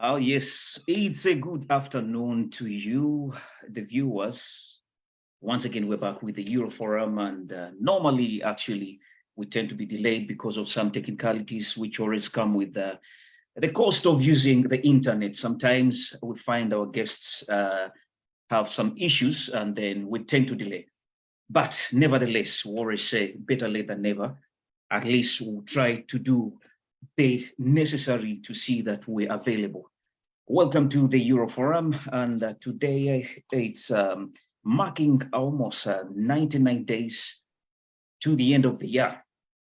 Oh, yes, it's a good afternoon to you, the viewers. Once again, we're back with the Euroforum, and normally, actually, we tend to be delayed because of some technicalities which always come with the cost of using the internet. Sometimes we find our guests have some issues, and then we tend to delay. But nevertheless, we always say better late than never. At least we'll try to do the necessary to see that we're available. Welcome to the Euroforum, and today it's marking almost 99 days to the end of the year.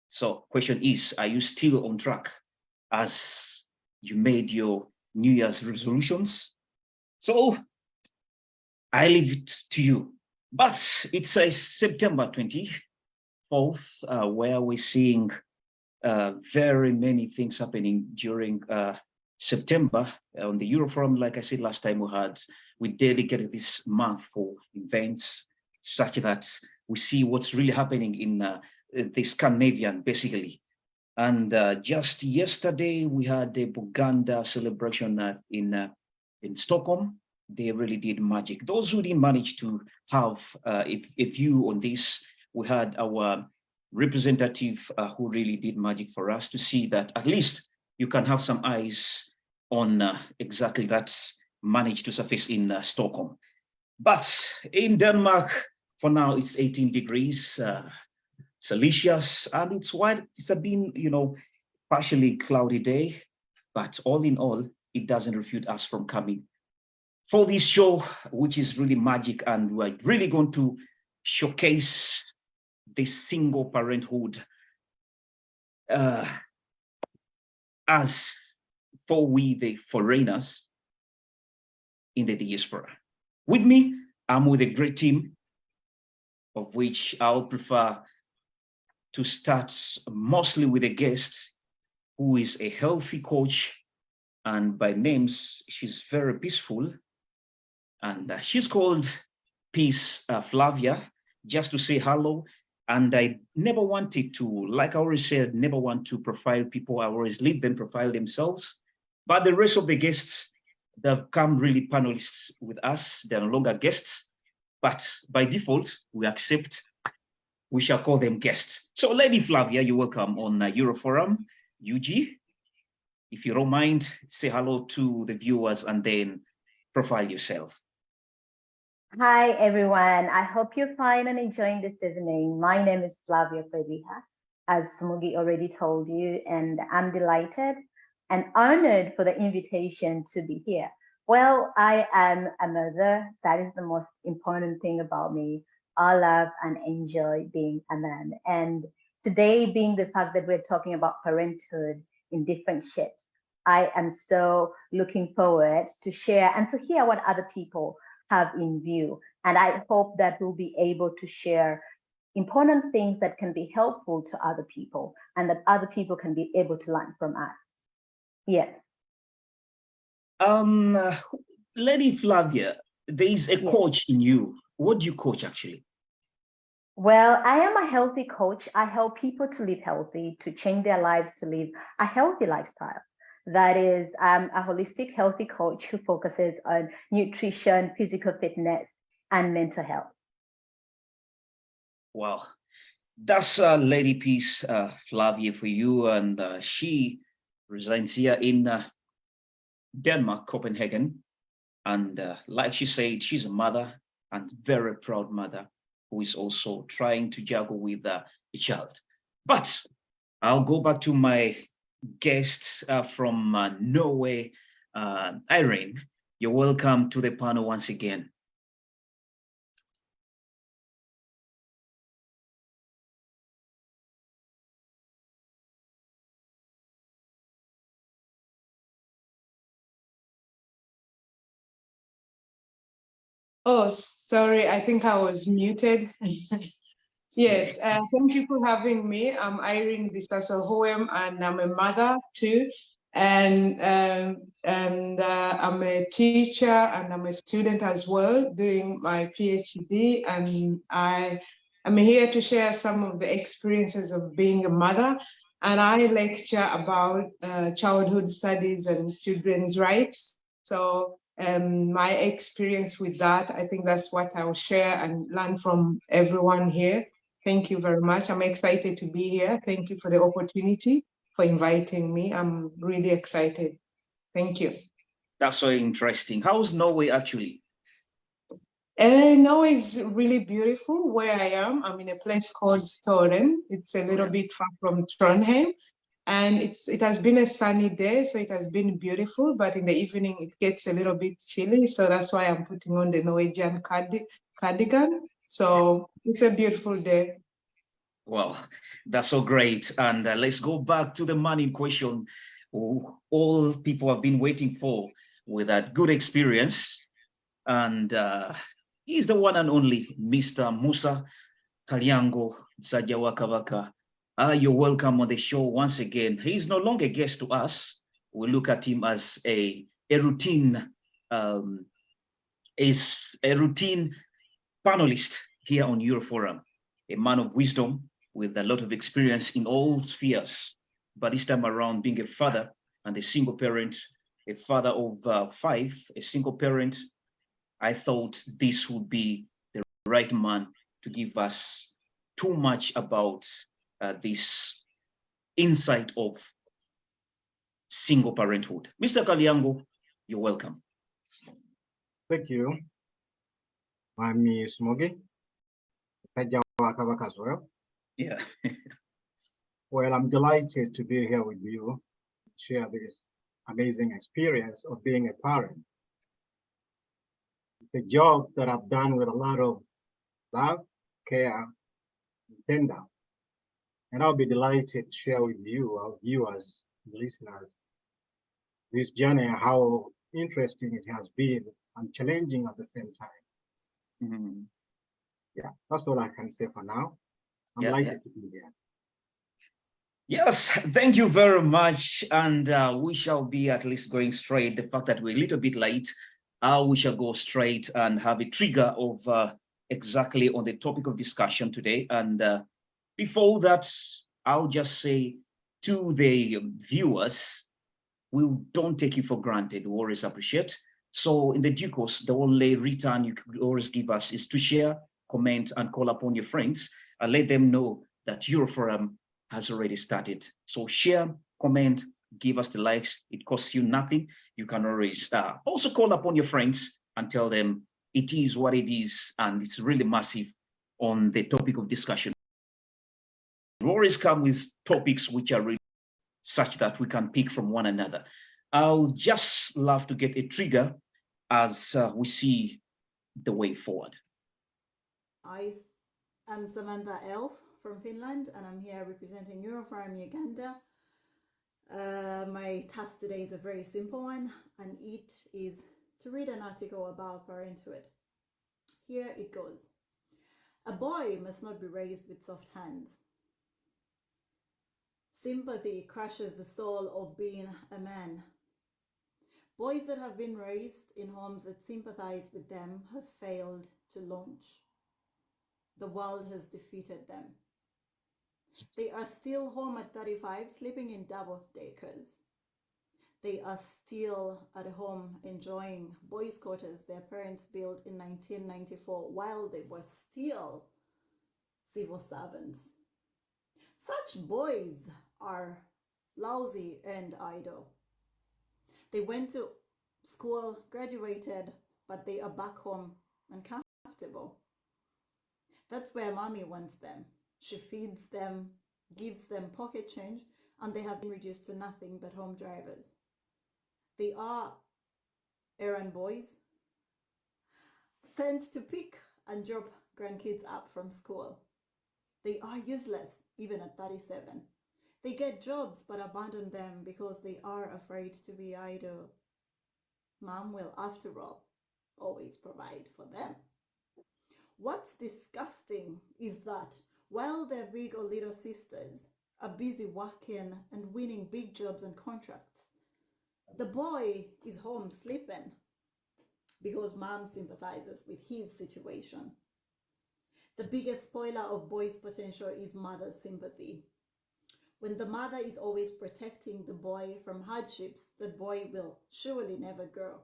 So, question is: are you still on track as you made your New Year's resolutions? So, I leave it to you. But it's a September 24th, where we're seeing very many things happening during September on the Euroforum. Like I said last time, we dedicated this month for events such that we see what's really happening in the Scandinavian, basically. And just yesterday, we had the Buganda celebration in Stockholm. They really did magic. Those who didn't manage to have a view on this, we had our representative who really did magic for us to see that at least you can have some eyes on exactly that managed to surface in Stockholm. But in Denmark, for now, it's 18 degrees Celsius, and it's been, partially cloudy day, but all in all, it doesn't refute us from coming for this show, which is really magic, and we're really going to showcase the single parenthood as for we, the foreigners in the diaspora. With me, I'm with a great team, of which I'll prefer to start mostly with a guest who is a healthy coach, and by names, she's very peaceful, and she's called Peace Flavia, just to say hello. And I never wanted to, like I always said, never want to profile people. I always leave them profile themselves. But the rest of the guests, they've come really panelists with us. They're no longer guests, but by default, we shall call them guests. So Lady Flavia, you're welcome on Euroforum, UG. If you don't mind, say hello to the viewers and then profile yourself. Hi, everyone. I hope you're fine and enjoying this evening. My name is Flavia Fediha, as Smugi already told you, and I'm delighted and honored for the invitation to be here. Well, I am a mother. That is the most important thing about me. I love and enjoy being a man. And today, being the fact that we're talking about parenthood in different shapes, I am so looking forward to share and to hear what other people have in view. And I hope that we'll be able to share important things that can be helpful to other people and that other people can be able to learn from us. Yes. Lady Flavia, there is a coach in you. What do you coach actually? Well, I am a healthy coach. I help people to live healthy, to change their lives, to live a healthy lifestyle. That is, I'm a holistic healthy coach who focuses on nutrition, physical fitness, and mental health. Well, that's Lady Peace Flavia for you, and she resides here in Denmark, Copenhagen. And like she said, she's a mother and very proud mother who is also trying to juggle with a child. But I'll go back to my guest from Norway, Irene. You're welcome to the panel once again. Oh, sorry, I think I was muted. Yes, thank you for having me. I'm Irene Bisaso-Hoem, and I'm a mother too. And I'm a teacher and I'm a student as well, doing my PhD. And I am here to share some of the experiences of being a mother and I lecture about childhood studies and children's rights. So my experience with that, I think that's what I'll share and learn from everyone here. Thank you very much. I'm excited to be here. Thank you for the opportunity, for inviting me. I'm really excited. Thank you. That's so interesting. How's Norway actually? Norway is really beautiful where I am. I'm in a place called Storen. It's a little bit far from Trondheim. And it has been a sunny day, so it has been beautiful, but in the evening it gets a little bit chilly. So that's why I'm putting on the Norwegian cardigan. So it's a beautiful day. Well, that's so great. And let's go back to the man in question who all people have been waiting for with that good experience. And he's the one and only Mr. Musa Kalyango Sajawa Kabaka. You're welcome on the show once again. He's no longer a guest to us. We look at him as a routine panelist here on Euroforum, a man of wisdom with a lot of experience in all spheres. But this time around, being a father and a single parent, a father of 5, a single parent, I thought this would be the right man to give us too much about this insight of single parenthood. Mr. Kalyango, you're welcome. Thank you. I'm Smogi. As well. Yeah. Well, I'm delighted to be here with you, share this amazing experience of being a parent. It's a job that I've done with a lot of love, care, and tender. And I'll be delighted to share with you, our viewers, listeners, this journey, how interesting it has been and challenging at the same time. Mm-hmm. Yeah, that's all I can say for now. I'm delighted to be here. Yes, thank you very much. And we shall be at least going straight. The fact that we're a little bit late, we shall go straight and have a trigger of exactly on the topic of discussion today. And before that, I'll just say to the viewers, we don't take you for granted. We always appreciate. So in the due course, the only return you could always give us is to share, comment, and call upon your friends and let them know that Euroforum has already started. So share, comment, give us the likes. It costs you nothing. You can always also call upon your friends and tell them it is what it is, and it's really massive on the topic of discussion. We always come with topics which are really such that we can pick from one another. I'll just love to get a trigger as we see the way forward. I am Samantha Elf from Finland, and I'm here representing Eurofarm Uganda. My task today is a very simple one, and it is to read an article about parenthood. Here it goes. A boy must not be raised with soft hands. Sympathy crushes the soul of being a man. Boys that have been raised in homes that sympathize with them have failed to launch. The world has defeated them. They are still home at 35, sleeping in double-deckers. They are still at home enjoying boys' quarters their parents built in 1994 while they were still civil servants. Such boys are lousy and idle. They went to school, graduated, but they are back home and comfortable. That's where mommy wants them. She feeds them, gives them pocket change, and they have been reduced to nothing but home drivers. They are errand boys sent to pick and drop grandkids up from school. They are useless, even at 37. They get jobs but abandon them because they are afraid to be idle. Mom will, after all, always provide for them. What's disgusting is that while their big or little sisters are busy working and winning big jobs and contracts, the boy is home sleeping because mom sympathizes with his situation. The biggest spoiler of boys' potential is mother's sympathy. When the mother is always protecting the boy from hardships, the boy will surely never grow.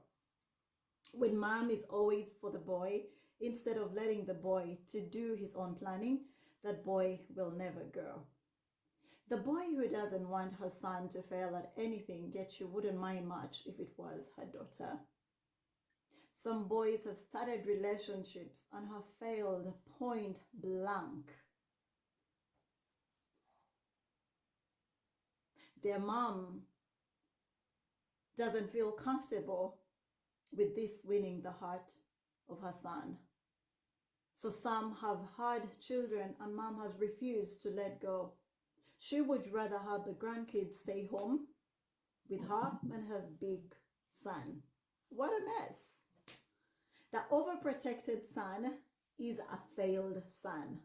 When mom is always for the boy, instead of letting the boy to do his own planning, that boy will never grow. The boy who doesn't want her son to fail at anything, yet she wouldn't mind much if it was her daughter. Some boys have started relationships and have failed point blank. Their mom doesn't feel comfortable with this winning the heart of her son. So some have had children and mom has refused to let go. She would rather have the grandkids stay home with her than her big son. What a mess. The overprotected son is a failed son.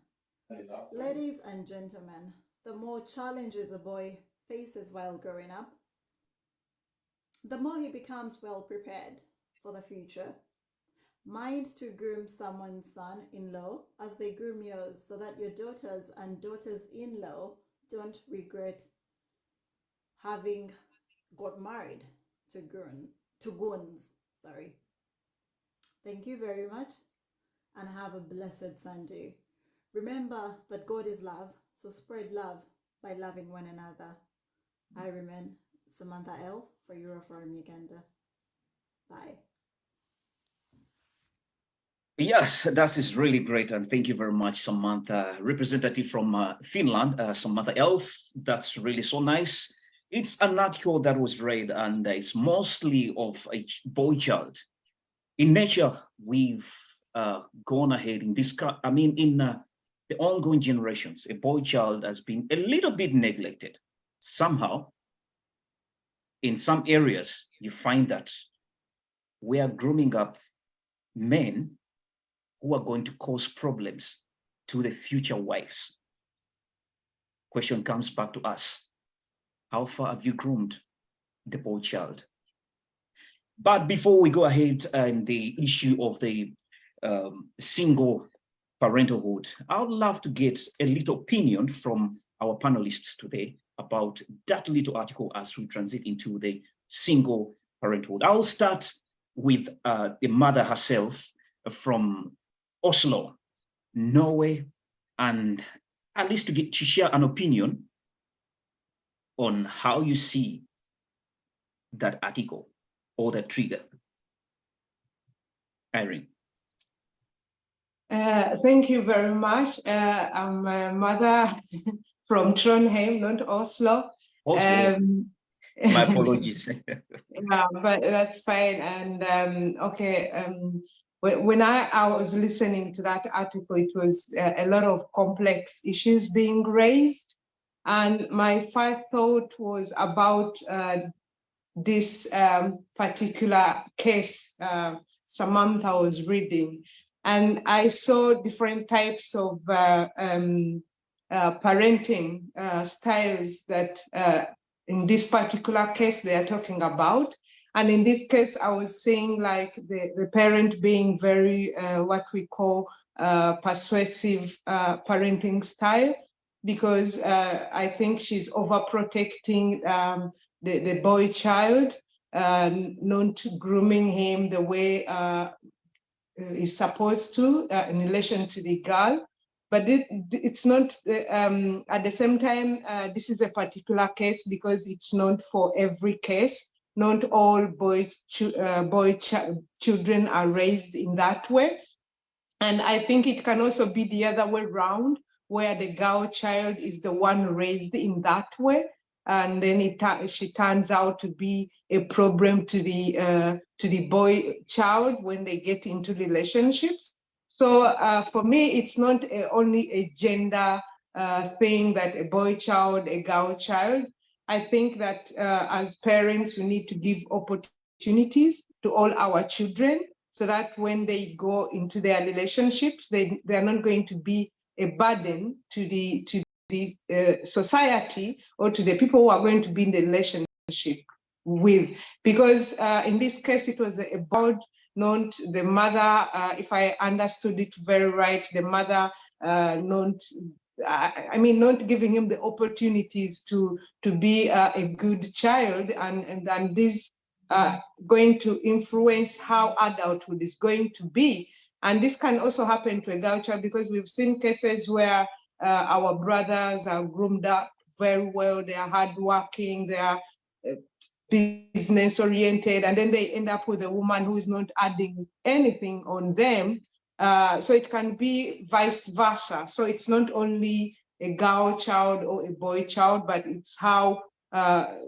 Ladies and gentlemen, the more challenges a boy faces while growing up, the more he becomes well prepared for the future. Mind to groom someone's son-in-law as they groom yours, so that your daughters and daughters-in-law don't regret having got married to goons. Thank you very much and have a blessed Sunday. Remember that God is love, so spread love by loving one another. I remain Samantha L. for Euroforum Uganda. Bye. Yes, that is really great. And thank you very much, Samantha, representative from Finland, Samantha Elf. That's really so nice. It's an article that was read, and it's mostly of a boy child. In nature, we've gone ahead in this, in the ongoing generations, a boy child has been a little bit neglected. Somehow, in some areas, you find that we are grooming up men who are going to cause problems to the future wives. Question comes back to us. How far have you groomed the boy child? But before we go ahead and the issue of the single parenthood, I would love to get a little opinion from our panelists today about that little article as we transit into the single parenthood. I'll start with the mother herself from Oslo, Norway, and at least to share an opinion on how you see that article or that trigger. Irene. Thank you very much. I'm a mother from Trondheim, not Oslo. Oslo. My apologies. Yeah, but that's fine. And when I was listening to that article, it was a lot of complex issues being raised. And my first thought was about this particular case Samantha was reading. And I saw different types of parenting styles that in this particular case they are talking about. And in this case, I was seeing like the parent being very, what we call persuasive parenting style, because I think she's overprotecting the boy child, not grooming him the way he's supposed to in relation to the girl. But it's not, at the same time, this is a particular case because it's not for every case. Not all children are raised in that way. And I think it can also be the other way around, where the girl child is the one raised in that way. And then she turns out to be a problem to the boy child when they get into relationships. So for me, it's not only a gender thing that a boy child, a girl child. I think that as parents, we need to give opportunities to all our children so that when they go into their relationships, they're not going to be a burden to the society or to the people who are going to be in the relationship with. Because in this case, it was about not the mother, if I understood it very right, the mother not I mean, not giving him the opportunities to be a good child, and this going to influence how adulthood is going to be. And this can also happen to a girl child, because we've seen cases where our brothers are groomed up very well, they are hardworking, they are business oriented, and then they end up with a woman who is not adding anything on them. So it can be vice versa. So it's not only a girl child or a boy child, but it's how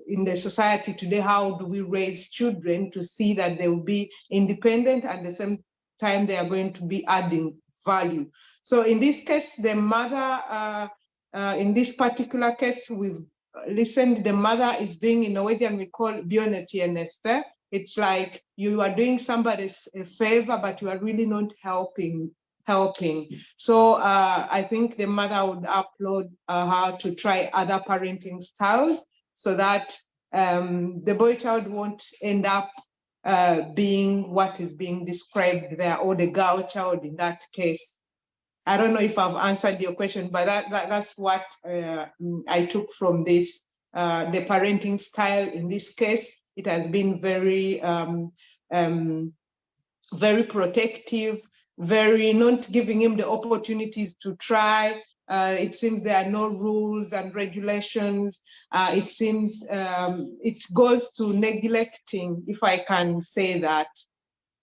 in the society today, how do we raise children to see that they will be independent, at the same time they are going to be adding value. So in this case, the mother, in this particular case, we've listened, the mother is being, in Norwegian we call bjørnetjeneste. It's like you are doing somebody a favor, but you are really not helping. So I think the mother would upload her to try other parenting styles, so that the boy child won't end up being what is being described there, or the girl child in that case. I don't know if I've answered your question, but that's what I took from this. The parenting style in this case, it has been very, very protective, very not giving him the opportunities to try. It seems there are no rules and regulations. It seems it goes to neglecting, if I can say that.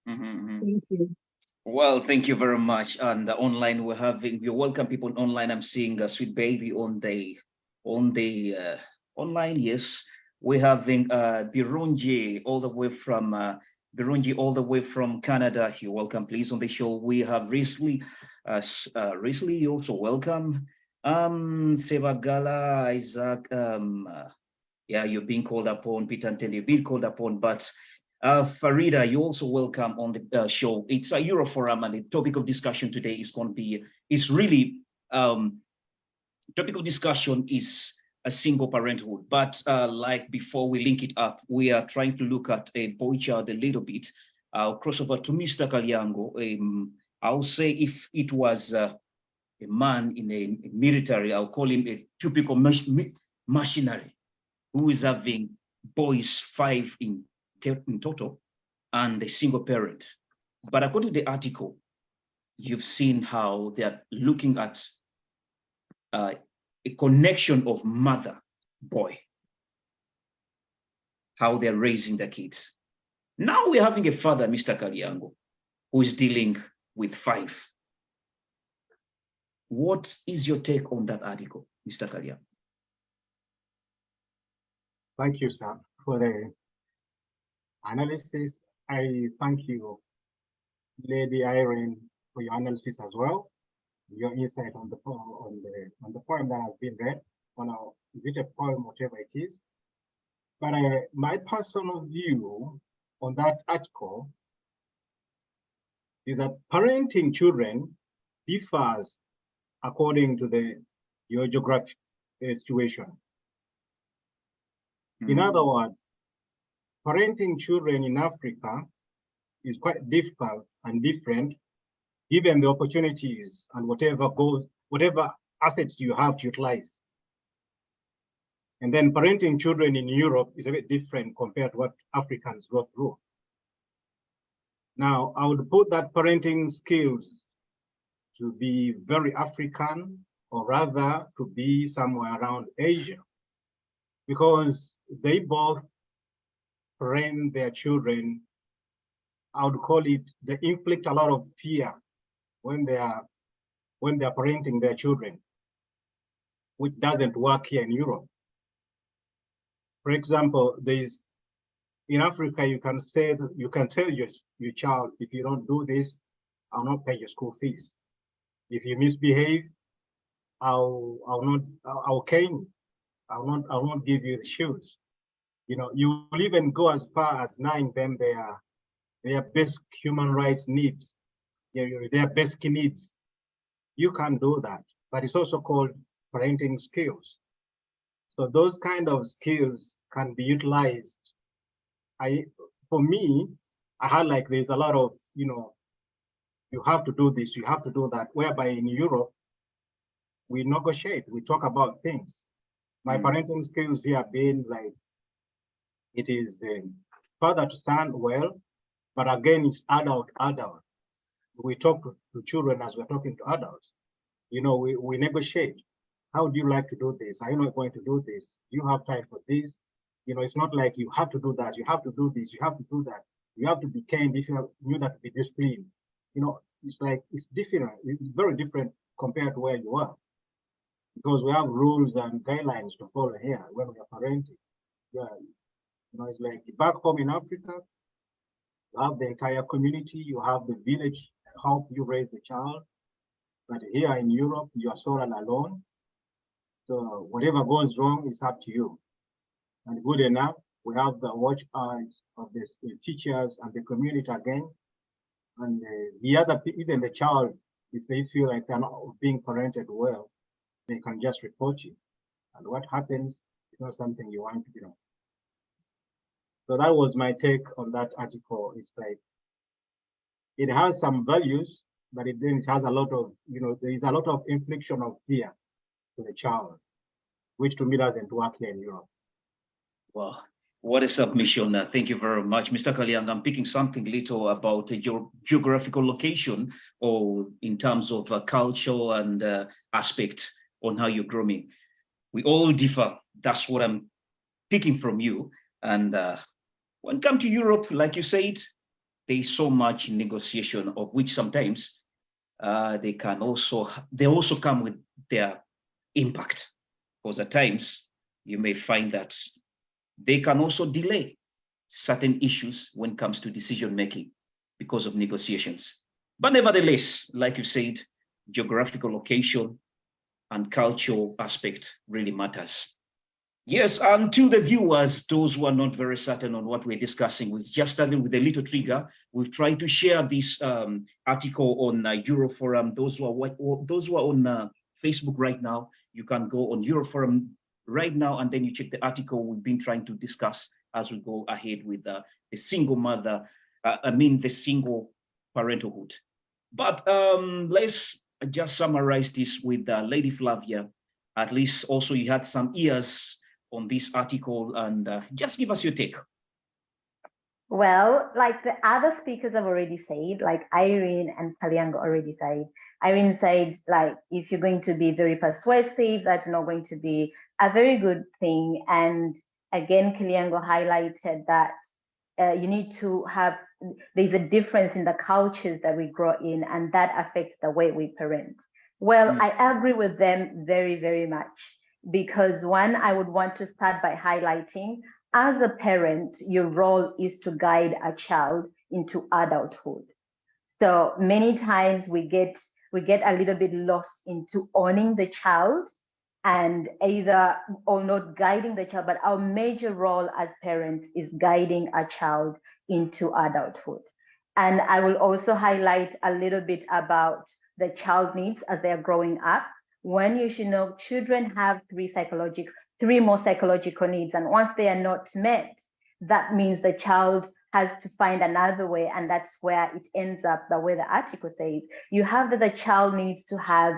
Mm-hmm. Thank you. Well, thank you very much. And online, we welcome people online. I'm seeing a Sweet Baby on the online. Yes, we're having Birunji all the way from Canada. You're welcome, please, on the show. We have recently you also welcome Sevagala, Isaac. Yeah, you're being called upon. Peter and Tende, you're being called upon, but. Farida, you also welcome on the show. It's a Euroforum, and the topic of discussion today is going to be, topic of discussion is a single parenthood. But like before we link it up, we are trying to look at a boy child a little bit. I'll cross over to Mr. Kalyango. I'll say if it was a man in a military, I'll call him a typical machinery who is having boys 5 in total and a single parent. But according to the article, you've seen how they are looking at a connection of mother, boy, how they're raising their kids. Now we're having a father, Mr. Kalyango, who is dealing with 5. What is your take on that article, Mr. Kalyango? Thank you, sir, for the analysis. I thank you, Lady Irene, for your analysis as well. Your insight on the poem that has been read, on a a poem, whatever it is. But my personal view on that article is that parenting children differs according to your geographic situation. In other words, parenting children in Africa is quite difficult and different, given the opportunities and whatever assets you have to utilize. And then parenting children in Europe is a bit different compared to what Africans go through. Now, I would put that parenting skills to be very African, or rather to be somewhere around Asia, because they both parent their children. I would call it, they inflict a lot of fear when they are parenting their children, which doesn't work here in Europe. For example, in Africa, you can tell your child, if you don't do this, I'll not pay your school fees. If you misbehave, I'll cane you. I'll not give you the shoes. You know, you will even go as far as denying them their basic human rights needs, their basic needs. You can do that, but it's also called parenting skills. So those kind of skills can be utilized. For me, I had like there's a lot of, you have to do this, you have to do that, whereby in Europe, we negotiate, we talk about things. My parenting skills here have been like, it is father to son, well, but again, it's adult. We talk to children as we're talking to adults. We negotiate. How do you like to do this? Are you not going to do this? Do you have time for this? It's not like you have to do that, you have to do this, you have to do that. You have to be kind if you have to be disciplined. It's like, it's different. It's very different compared to where you are. Because we have rules and guidelines to follow here when we are parenting. Yeah, it's like back home in Africa, you have the entire community, you have the village help you raise the child. But here in Europe, you are sort of alone. So whatever goes wrong is up to you. And good enough, we have the watch eyes of the teachers and the community again. And the other, even the child, if they feel like they're not being parented well, they can just report you. And what happens is not something you want to know. So that was my take on that article. It's like, it has some values, but then it has a lot of, there is a lot of infliction of fear to the child, which to me doesn't work here in Europe. Well, what a submission. Thank you very much. Mr. Kaliang, I'm picking something little about your geographical location, or in terms of culture and aspect on how you're grooming. We all differ. That's what I'm picking from you. And when it comes to Europe, like you said, there's so much negotiation, of which sometimes they also come with their impact. Because at times you may find that they can also delay certain issues when it comes to decision making because of negotiations. But nevertheless, like you said, geographical location and cultural aspect really matters. Yes, and to the viewers, those who are not very certain on what we're discussing, we've just started with a little trigger. We've tried to share this article on Euroforum. Those who are on Facebook right now, you can go on Euroforum right now, and then you check the article we've been trying to discuss as we go ahead with the single mother, the single parenthood. But let's just summarize this with Lady Flavia. At least also you had some ears on this article, and just give us your take. Well, like the other speakers have already said, like Irene and Kaliang already said, Irene said, like, if you're going to be very persuasive, that's not going to be a very good thing. And again, Kaliango highlighted that you need to have, there's a difference in the cultures that we grow in, and that affects the way we parent. Well, I agree with them very, very much, because one, I would want to start by highlighting, as a parent, your role is to guide a child into adulthood. So many times we get a little bit lost into owning the child, and either or not guiding the child, but our major role as parents is guiding a child into adulthood. And I will also highlight a little bit about the child needs as they're growing up. When you should know, children have three more psychological needs, and once they are not met, that means the child has to find another way, and that's where it ends up the way the article says. You have that the child needs to have,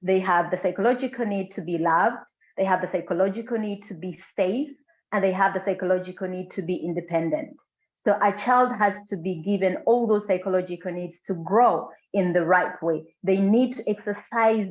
they have the psychological need to be loved, they have the psychological need to be safe, and they have the psychological need to be independent. So a child has to be given all those psychological needs to grow in the right way. They need to exercise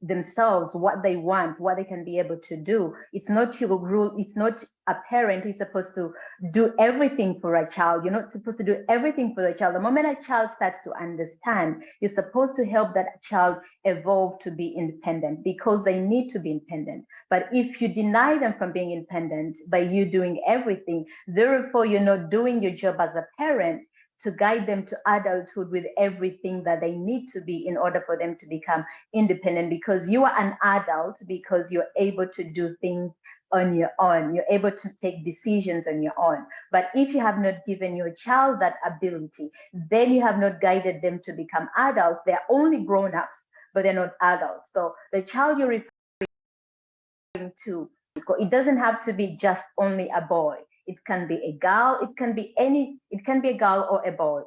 themselves, what they want, what they can be able to do. It's not your rule. It's not a parent who's supposed to do everything for a child. You're not supposed to do everything for the child. The moment a child starts to understand, you're supposed to help that child evolve to be independent, because they need to be independent. But if you deny them from being independent by you doing everything, therefore you're not doing your job as a parent to guide them to adulthood with everything that they need to be in order for them to become independent, because you are an adult because you're able to do things on your own. You're able to take decisions on your own. But if you have not given your child that ability, then you have not guided them to become adults. They're only grown-ups, but they're not adults. So the child you're referring to, it doesn't have to be just only a boy. It can be a girl, it can be a girl or a boy.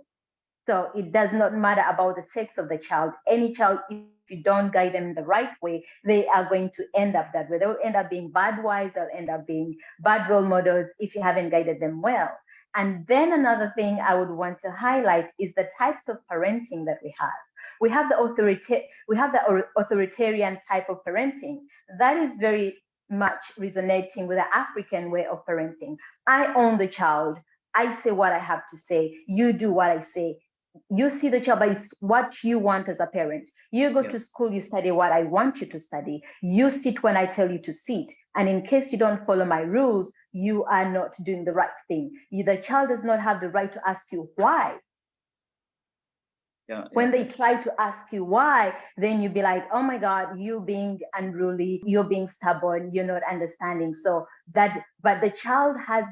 So it does not matter about the sex of the child. Any child you don't guide them in the right way, they are going to end up that way. They'll end up being bad wives, they'll end up being bad role models if you haven't guided them well. And then another thing I would want to highlight is the types of parenting that we have. We have the authoritarian type of parenting. That is very much resonating with the African way of parenting. I own the child. I say what I have to say. You do what I say. You see the child, but it's what you want as a parent. You go to school, you study what I want you to study. You sit when I tell you to sit. And in case you don't follow my rules, you are not doing the right thing. The child does not have the right to ask you why. When they try to ask you why, then you be like, oh my God, you being unruly, you're being stubborn, you're not understanding. So that, but the child has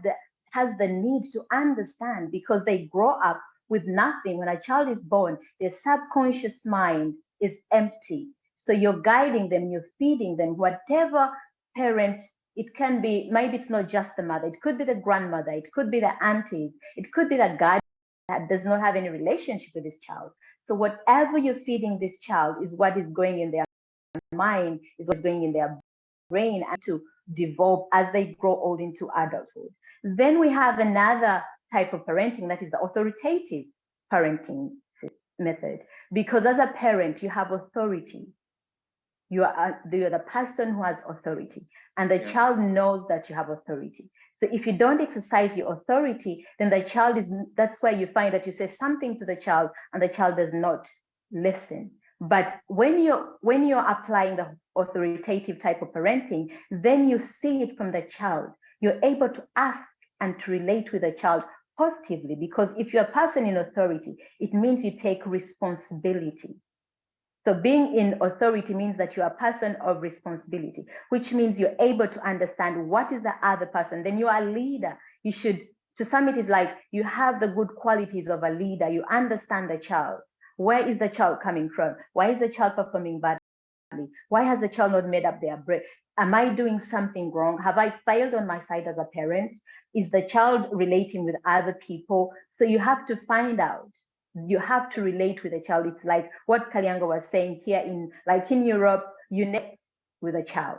the need to understand because they grow up with nothing. When a child is born, their subconscious mind is empty. So you're guiding them, you're feeding them, whatever parent, it can be, maybe it's not just the mother, it could be the grandmother, it could be the aunties, it could be the guardian that does not have any relationship with this child. So whatever you're feeding this child is what is going in their mind, is what's going in their brain, and to develop as they grow old into adulthood. Then we have another type of parenting, that is the authoritative parenting method. Because as a parent, you have authority. You are the person who has authority, and the child knows that you have authority. So if you don't exercise your authority, then the child is, that's why you find that you say something to the child and the child does not listen. But when you're applying the authoritative type of parenting, then you see it from the child. You're able to ask and to relate with the child positively, because if you're a person in authority, it means you take responsibility. So being in authority means that you're a person of responsibility, which means you're able to understand what is the other person. Then you are a leader. You should, to some it is like you have the good qualities of a leader. You understand the child. Where is the child coming from? Why is the child performing badly? Why has the child not made up their brain? Am I doing something wrong? Have I failed on my side as a parent? Is the child relating with other people? So you have to find out. You have to relate with the child. It's like what Kalyango was saying here in Europe, you connect with a child.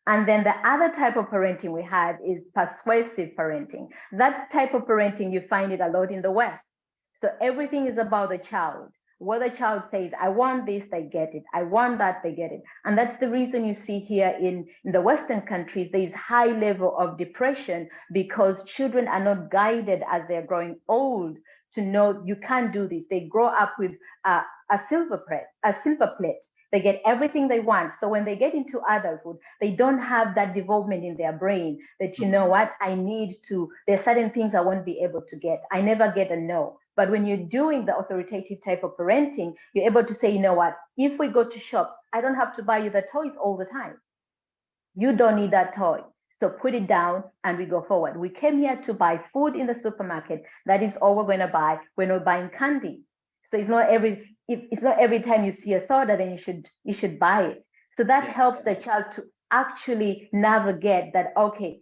And then the other type of parenting we have is persuasive parenting. That type of parenting, you find it a lot in the West. So everything is about the child. What the child says, I want this, they get it. I want that, they get it. And that's the reason you see here in the Western countries, there is high level of depression because children are not guided as they're growing old to know you can't do this. They grow up with a silver plate. They get everything they want. So when they get into adulthood, they don't have that development in their brain that, you know what, there's certain things I won't be able to get. I never get a no. But when you're doing the authoritative type of parenting, you're able to say, you know what, if we go to shops, I don't have to buy you the toys all the time. You don't need that toy. So put it down and we go forward. We came here to buy food in the supermarket. That is all we're going to buy. We're not buying candy. So it's not every time you see a soda, then you should buy it. So that helps the child to actually navigate that, okay,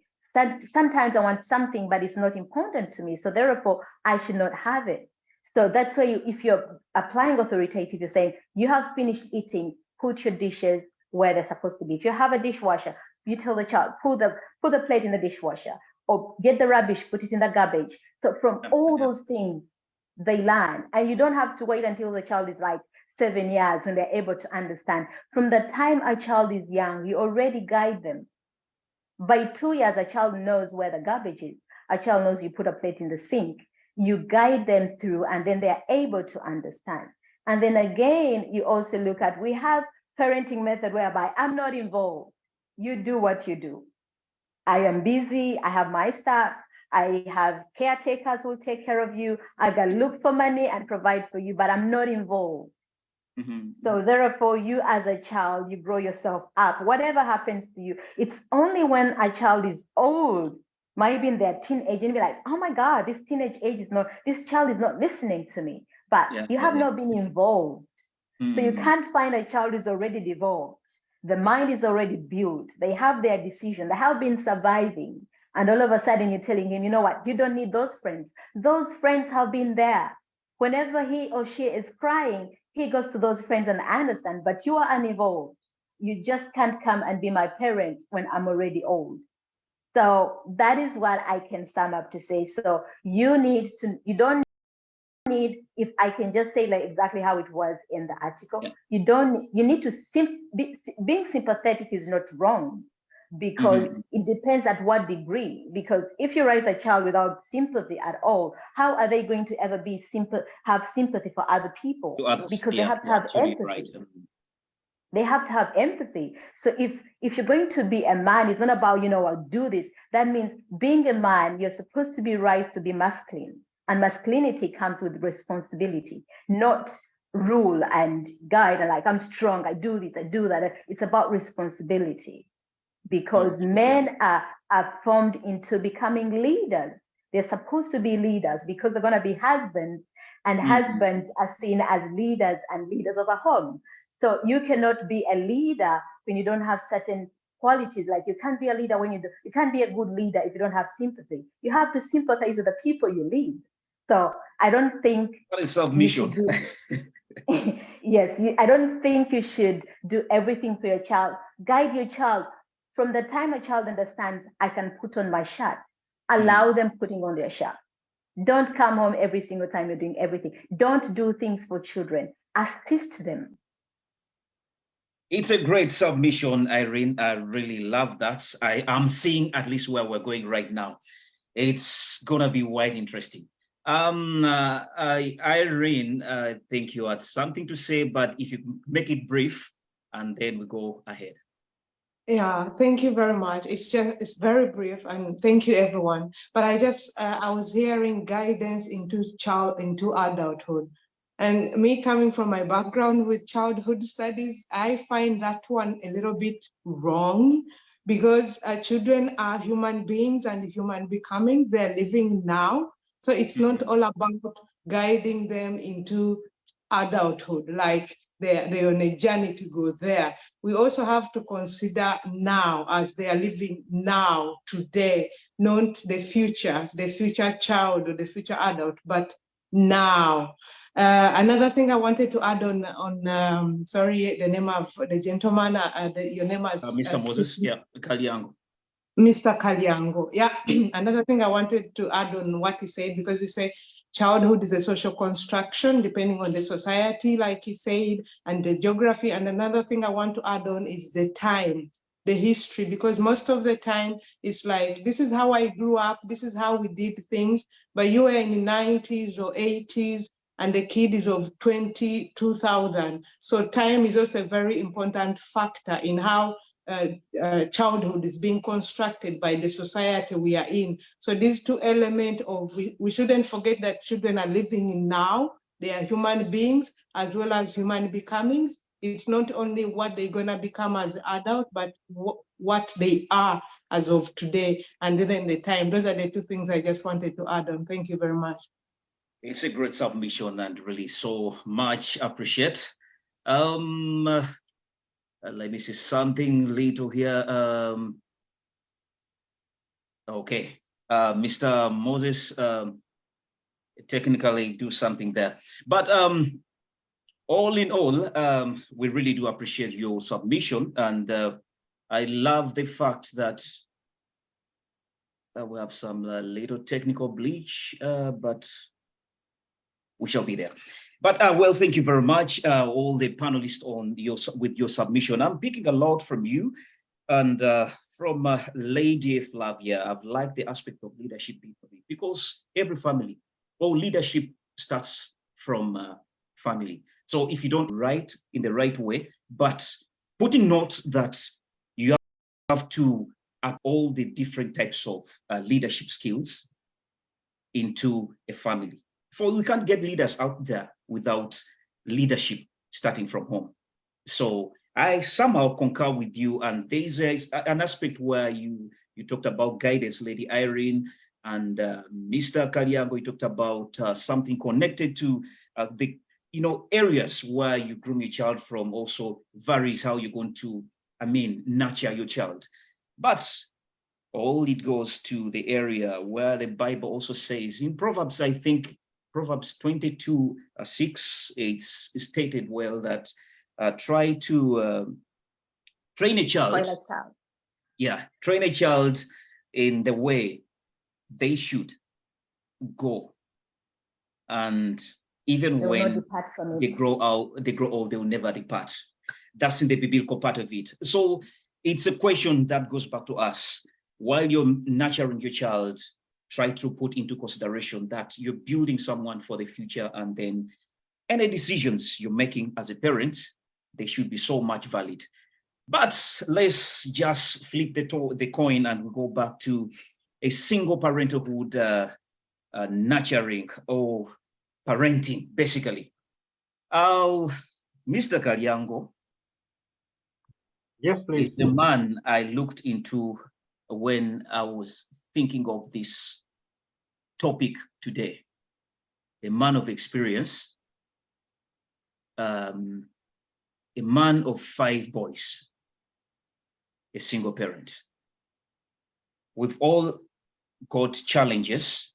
sometimes I want something, but it's not important to me. So therefore, I should not have it. So that's why if you're applying authoritative, you're saying, you have finished eating, put your dishes where they're supposed to be. If you have a dishwasher, you tell the child, put the plate in the dishwasher, or get the rubbish, put it in the garbage. So from all those things, they learn. And you don't have to wait until the child is like 7 years when they're able to understand. From the time a child is young, you already guide them. By 2 years, a child knows where the garbage is. A child knows you put a plate in the sink. You guide them through, and then they're able to understand. And then again, you also look at, we have parenting method whereby I'm not involved. You do what you do. I am busy. I have my staff. I have caretakers who will take care of you. I can look for money and provide for you, but I'm not involved. So therefore, you as a child, you grow yourself up. Whatever happens to you, it's only when a child is old, maybe in their teenage, and be like, oh my God, this child is not listening to me. But you have not been involved. So you can't find a child who's already developed. The mind is already built. They have their decision. They have been surviving. And all of a sudden you're telling him, you know what, you don't need those friends. Those friends have been there. Whenever he or she is crying, he goes to those friends and I understand, but you are unevolved. You just can't come and be my parent when I'm already old. So that is what I can sum up to say. So you don't need, if I can just say like exactly how it was in the article, Yeah. you need to, being sympathetic is not wrong, because it depends at what degree. Because if you raise a child without sympathy at all, how are they going to ever have sympathy for other people? To others. Because they Yeah, have to have absolutely empathy. right. They have to have empathy. So if you're going to be a man, it's not about, I'll do this. That means being a man, you're supposed to be raised to be masculine. And masculinity comes with responsibility, not rule and guide and like, I'm strong, I do this, I do that. It's about responsibility, because men are formed into becoming leaders. They're supposed to be leaders because they're going to be husbands, and husbands are seen as leaders and leaders of a home. So you cannot be a leader when you don't have certain qualities. Like you can't be a leader when you can't be a good leader if you don't have sympathy. You have to sympathize with the people you lead. So I don't think That is you should submission. do. Yes, I don't think you should do everything for your child. Guide your child. From the time a child understands, I can put on my shirt, allow them putting on their shirt. Don't come home every single time you're doing everything. Don't do things for children. Assist them. It's a great submission, Irene. I really love that. I am seeing at least where we're going right now. It's gonna be quite interesting. Irene, I think you had something to say, but if you make it brief, and then we go ahead. Yeah, thank you very much. It's very brief, and thank you everyone. But I was hearing guidance into adulthood, and me coming from my background with childhood studies, I find that one a little bit wrong, because children are human beings and human becoming. They're living now, so it's not all about guiding them into adulthood, like they're on a journey to go there. We also have to consider now, as they are living now, today, not the future child or the future adult, but now. Another thing I wanted to add on sorry, the name of the gentleman, your name is Mr. Moses, yeah, Kalyango. Mr. Kalyango. Yeah, another thing I wanted to add on what he said, because we say childhood is a social construction depending on the society, like he said, and the geography. And another thing I want to add on is the time, the history, because most of the time it's like, this is how I grew up, this is how we did things, but you were in the 90s or 80s, and the kid is of 2000. So time is also a very important factor in how childhood is being constructed by the society we are in. So these two elements of, we shouldn't forget that children are living in now, they are human beings as well as human becomings. It's not only what they're gonna become as adult, but what they are as of today and then the time. Those are the two things I just wanted to add on. Thank you very much. It's a great submission and really so much appreciate. Let me see something little here. Okay, Mr. Moses, technically do something there. But all in all, we really do appreciate your submission. And I love the fact that we have some little technical bleach, but we shall be there. But well, thank you very much, all the panelists on with your submission. I'm picking a lot from you, and from Lady Flavia. I've liked the aspect of leadership because every family, or leadership starts from family. So if you don't write in the right way, but putting note that you have to add all the different types of leadership skills into a family. For we can't get leaders out there without leadership starting from home. So I somehow concur with you, and there's an aspect where you talked about guidance, Lady Irene, and Mr. Kalyango, you talked about something connected to the areas where you groom your child from. Also varies how you're going to, nurture your child, but all it goes to the area where the Bible also says in Proverbs, I think Proverbs 22:6, it's stated well that try to train a child. Spoil a child. Yeah, train a child in the way they should go. And even They will not when depart from they it. grow old, they will never depart. That's in the biblical part of it. So it's a question that goes back to us. While you're nurturing your child, try to put into consideration that you're building someone for the future, and then any decisions you're making as a parent, they should be so much valid. But let's just flip the coin and we go back to a single parenthood nurturing or parenting, basically. Mr. Kalyango, Yes, please. is the man I looked into when I was thinking of this topic today. A man of experience, a man of 5 boys, a single parent. We've all got challenges,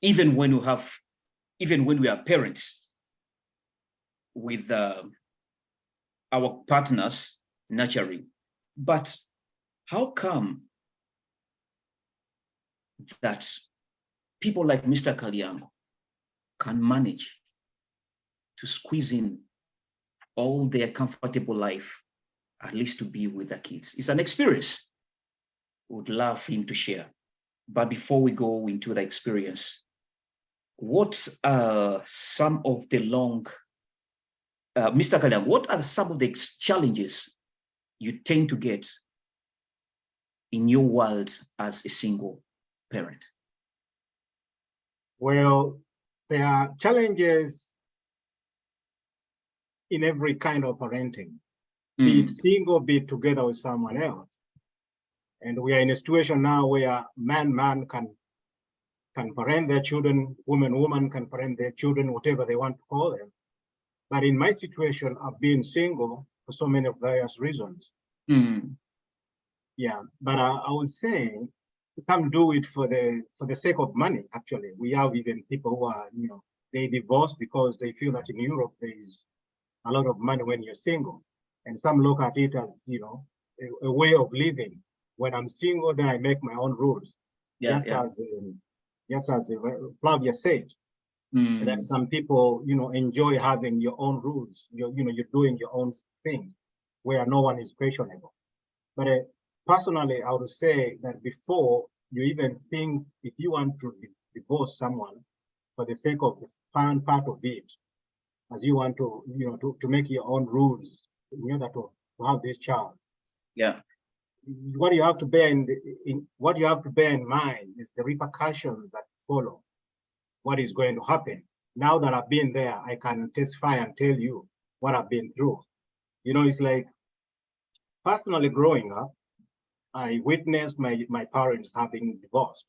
even when we are parents, with our partners nurturing. But how come that people like Mr. Kalyango can manage to squeeze in all their comfortable life, at least to be with their kids? It's an experience. Would love him to share. But before we go into the experience, what are some of the Mr. Kalyango, what are some of the challenges you tend to get in your world as a single parent? Well, there are challenges in every kind of parenting, be it single, be it together with someone else. And we are in a situation now where man can parent their children, woman can parent their children, whatever they want to call them. But in my situation, I've been single for so many various reasons. Yeah, but I would say some do it for the sake of money. Actually, we have even people who are, they divorce because they feel that in Europe there is a lot of money when you're single, and some look at it as a way of living. When I'm single, then I make my own rules. As Flavia said, that some people enjoy having your own rules. You're doing your own thing where no one is questionable. But personally, I would say that before you even think if you want to divorce someone for the sake of the fun part of it, as you want to to make your own rules in order to have this child. Yeah. What you have to bear in mind is the repercussions that follow. What is going to happen? Now that I've been there, I can testify and tell you what I've been through. It's like personally growing up, I witnessed my parents having divorced.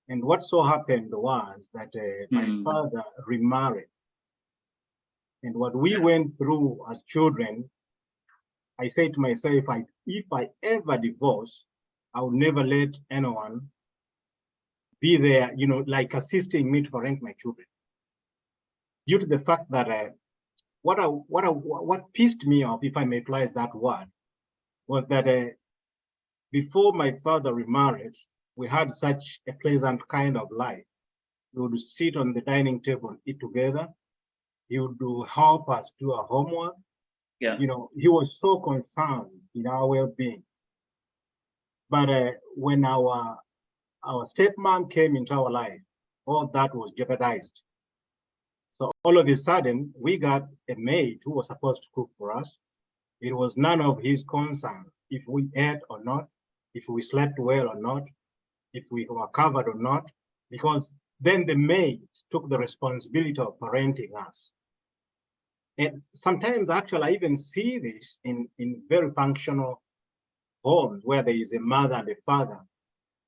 And what so happened was that my father remarried. And what we went through as children, I said to myself, if I ever divorce, I will never let anyone be there, like assisting me to parent my children. Due to the fact that what pissed me off, if I may utilize that word, was that before my father remarried, we had such a pleasant kind of life. We would sit on the dining table, eat together. He would help us do our homework. Yeah. He was so concerned in our well-being. But when our stepmom came into our life, all that was jeopardized. So all of a sudden, we got a maid who was supposed to cook for us. It was none of his concern if we ate or not, if we slept well or not, if we were covered or not, because then the maid took the responsibility of parenting us. And sometimes, actually, I even see this in very functional homes where there is a mother and a father,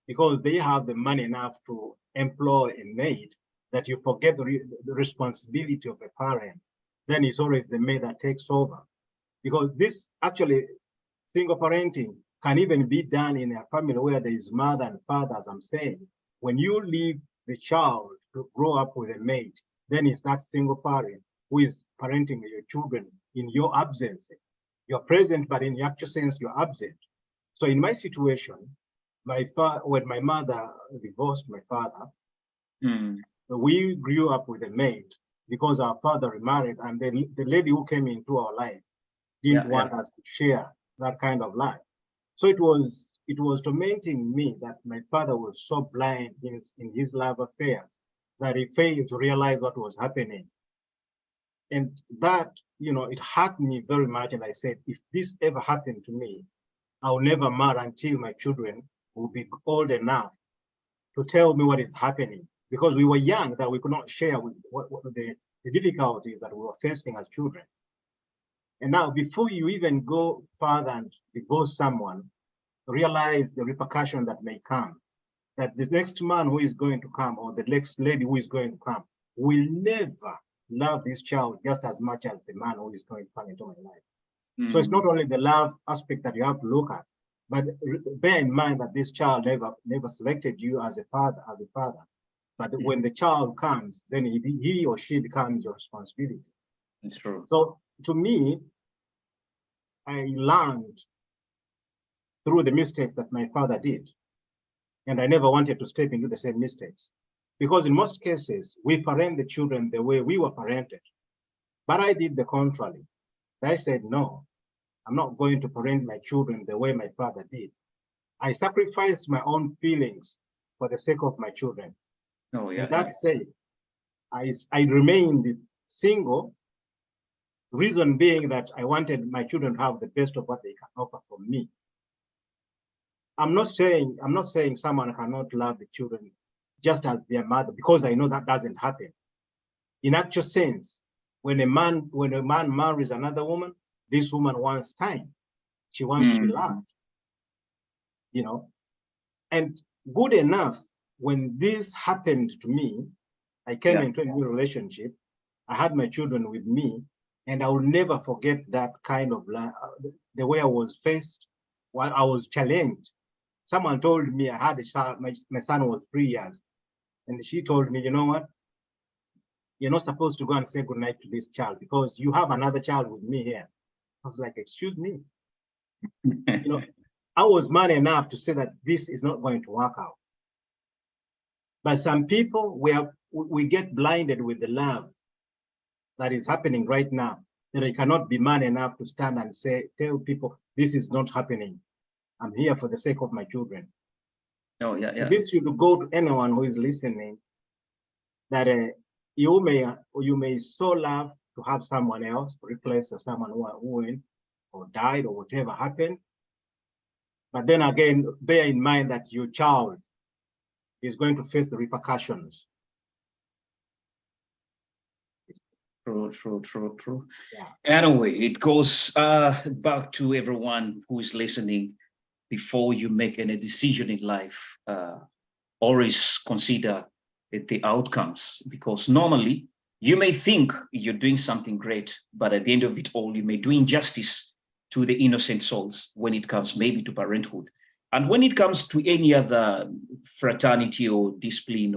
because they have the money enough to employ a maid, that you forget the responsibility of a parent. Then it's always the maid that takes over. Because this actually, single parenting can even be done in a family where there is mother and father, as I'm saying. When you leave the child to grow up with a maid, then it's that single parent who is parenting your children in your absence. You're present, but in the actual sense, you're absent. So in my situation, when my mother divorced my father, we grew up with a maid because our father remarried, and the lady who came into our life didn't want us to share that kind of life. So it was tormenting me that my father was so blind in his love affairs that he failed to realize what was happening. And that, it hurt me very much. And I said, if this ever happened to me, I'll never marry until my children will be old enough to tell me what is happening. Because we were young, that we could not share with what the difficulties that we were facing as children. And now, before you even go further and divorce someone, realize the repercussion that may come. That the next man who is going to come, or the next lady who is going to come, will never love this child just as much as the man who is going to come into my life. So it's not only the love aspect that you have to look at, but bear in mind that this child never selected you as a father. But when the child comes, then he or she becomes your responsibility. It's true. So to me, I learned through the mistakes that my father did. And I never wanted to step into the same mistakes. Because in most cases, we parent the children the way we were parented. But I did the contrary. I said, no, I'm not going to parent my children the way my father did. I sacrificed my own feelings for the sake of my children. Oh, yeah. And that said, I remained single. Reason being that I wanted my children to have the best of what they can offer from me. I'm not saying someone cannot love the children just as their mother, because I know that doesn't happen. In actual sense, when a man marries another woman, this woman wants time. She wants to be loved. And good enough, when this happened to me, I came into a new relationship. I had my children with me, and I will never forget that kind of the way I was faced while I was challenged. Someone told me I had a child, my son was 3 years, and she told me, you know what? You're not supposed to go and say goodnight to this child because you have another child with me here. I was like, excuse me. I was man enough to say that this is not going to work out. But some people, we get blinded with the love that is happening right now, that I cannot be man enough to stand and tell people, this is not happening. I'm here for the sake of my children. Oh, yeah. So this should go to anyone who is listening, that you may so love to have someone else replace someone who went or died or whatever happened. But then again, bear in mind that your child is going to face the repercussions. True. Yeah. Anyway, it goes back to everyone who is listening. Before you make any decision in life, always consider the outcomes, because normally you may think you're doing something great, but at the end of it all, you may do injustice to the innocent souls when it comes maybe to parenthood. And when it comes to any other fraternity or discipline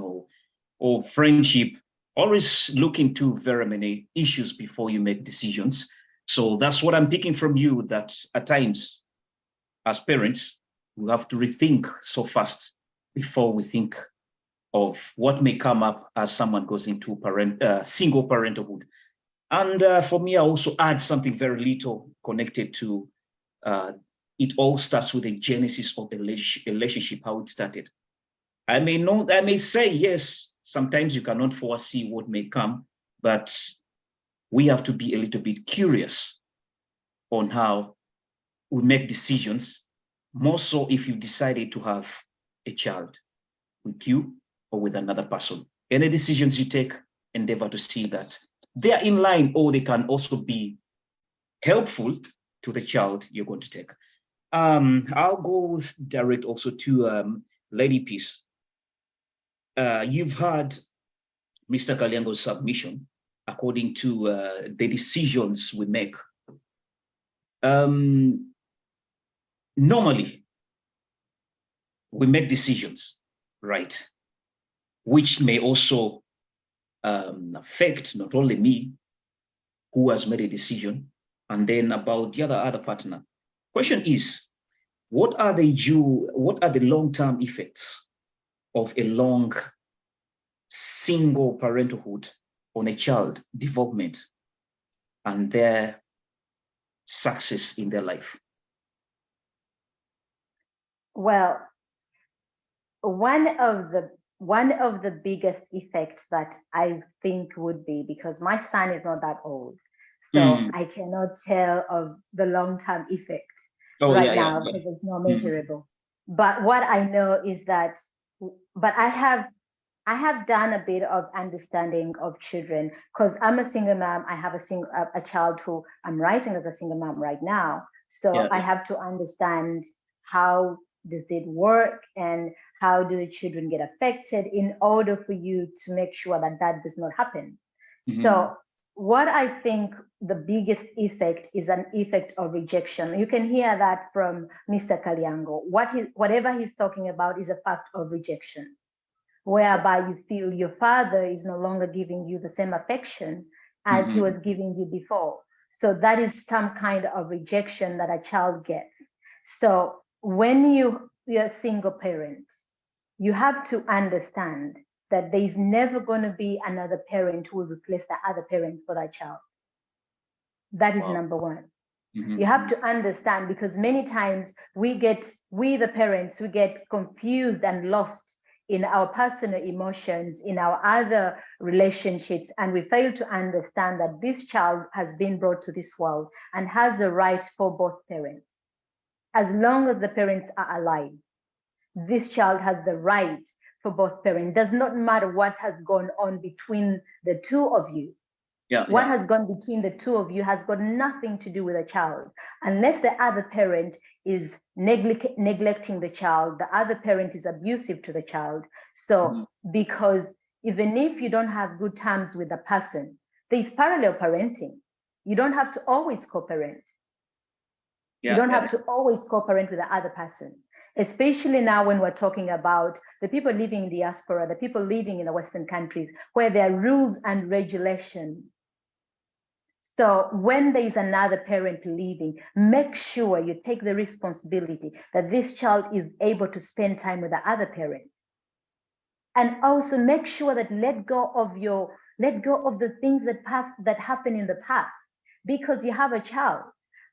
or friendship, always look into very many issues before you make decisions. So that's what I'm picking from you, that at times, as parents, we have to rethink so fast before we think of what may come up as someone goes into single parenthood. And for me, I also add something very little connected to it all starts with the genesis of the relationship, how it started. I may say, yes, sometimes you cannot foresee what may come, but we have to be a little bit curious on how we make decisions, more so if you decided to have a child with you or with another person. Any decisions you take, endeavor to see that they are in line, or they can also be helpful to the child you're going to take. I'll go direct also to Lady Peace. You've heard Mr. Kaliango's submission according to the decisions we make. Normally, we make decisions, right, which may also affect not only me, who has made a decision, and then about the other partner. Question is, what are the long-term effects of a long single parenthood on a child development and their success in their life? Well, one of the biggest effects that I think would be, because my son is not that old, so I cannot tell of the long-term effect now because it's not measurable. But what I know is that, but I have done a bit of understanding of children because I'm a single mom. I have a child who I'm raising as a single mom right now. So I have to understand how does it work and how do the children get affected in order for you to make sure that that does not happen. So what I think the biggest effect is an effect of rejection. You can hear that from Mr. Kalyango. Whatever he's talking about is a fact of rejection, whereby you feel your father is no longer giving you the same affection as he was giving you before. So that is some kind of rejection that a child gets. So when you're a single parent, you have to understand that there is never going to be another parent who will replace the other parent for that child. That is number one. You have to understand, because many times we the parents, we get confused and lost in our personal emotions, in our other relationships, and we fail to understand that this child has been brought to this world and has a right for both parents. As long as the parents are alive, this child has the right for both parents. Does not matter what has gone on between the two of you. What has gone between the two of you has got nothing to do with the child, unless the other parent is neglecting the child, the other parent is abusive to the child. So because even if you don't have good terms with the person, there's parallel parenting. You don't have to always co-parent. You don't have to always co-parent with the other person, especially now when we're talking about the people living in diaspora, the people living in the Western countries, where there are rules and regulations. So when there is another parent leaving, make sure you take the responsibility that this child is able to spend time with the other parent. And also make sure that let go of the things that happen in the past, because you have a child.